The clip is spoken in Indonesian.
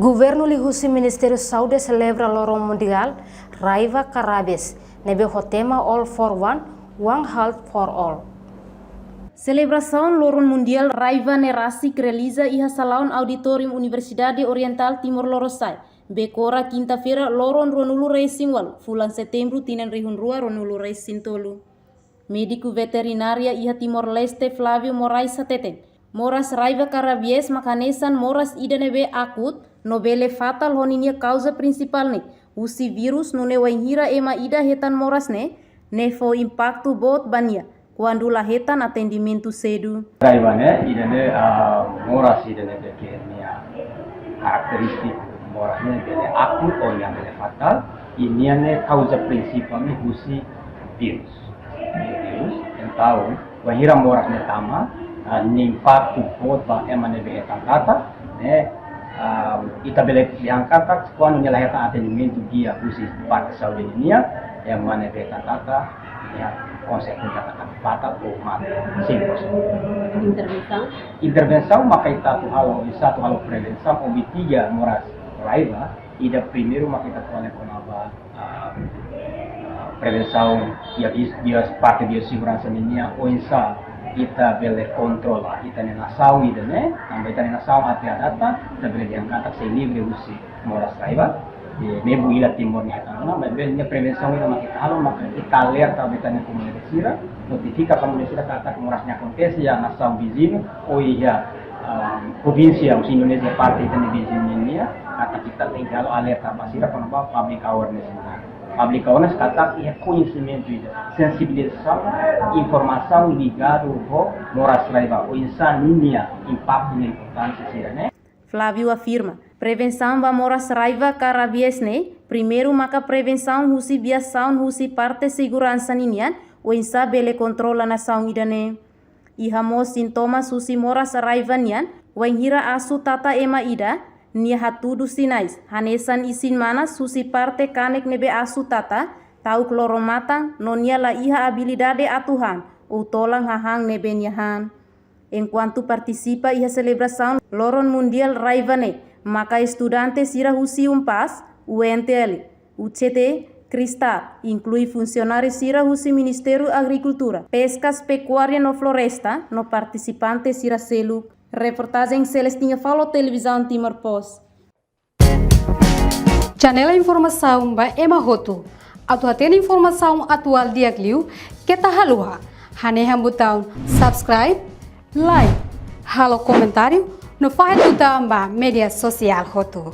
Governo lihusi Ministério Saúde celebra Lorong Mundial Raiva Carabes, nebe o tema All for One, One Health for All. Celebração Lorong Mundial Raiva Nerasi realiza iha Salão Auditorium Universidade Oriental Timor-Leste. Bekora quinta-feira Lorong Ronulu Racing Wal, fulan setembro tinan rihun rua Ronulu Racing Tolu. Médico veterinária iha Timor-Leste Flávio Moraes Sateten. Moras Raiva Carabes makanesan moras ida nebe akut, nobele fatal honinia causa principal ne. Usi virus nune wainhira ema ida hetan moras ne fo impacto bot bania. Quando la hetan atendimento cedo. Raiva ne ida ne moras ida ne bekenia karakteristik moras ne bele akut o yang bele fatal. Ini ne causa principal ne usi virus. Virus yang tahu wainhira moras ne tama impacto bot ba ema ne be tata ne ita bele diangkat quando nella reta atendimento dia usi parte saúde nia yang mana beta tata ya konsekuensi kata fatal o mati 100%. Intervenção makaita tu halo prevenção o tiga moras raiva ida primeiro makaita tu konaba prevenção ya dia parte de segurança nia o insa kita bele kontrol kita nena sawi dene tambah kita nena sawi hati data kita bele diangkat se livre usi moras raiva de mebu ila timor ni hatana bele prevenção ila makita halo maka kita alerta betanya komunikasira notifika komunikasira kata morasnya acontece ya na sawi vizinho ou ya província os Indonesia parte tene vizinho nia kata kita tinggal alerta basira kono public awareness Public awareness kata é conhecimento, sensibilização, informação ligada ao moras raiva, o insania, impacto na importância, né? Flávio afirma, prevenção va moras raiva Carabes ne, primeiro maka prevenção husi biasaun husi parte segurança ninian, o insa bele controla nação idane. Ihamo sintomas husi moras raiva nian, wainhira asu tata ema ida, nia hatudu sinais, hanesan isin mana susi parte kanek nebe asu tata, tau kloromatang, nonia la iha habilidade atuhan, ou tolang hahang nebe nyahan. Enquanto participa iha celebração Lorong Mundial Raivane, maka estudantes ira husi pas, UNTL, UCT, Crista, inclui funcionários ira husi Ministério Agricultura, Pescas Pecuária no Floresta, no participantes ira selu. Reportagem Celestinha Falo Televisão Timor Post. Janela informação ba Emma Roto. Atuatena informação atual dia Gliu, que tá halua. Haneha botão subscribe, like, halo comentário, no faz botão ba mídia social Roto.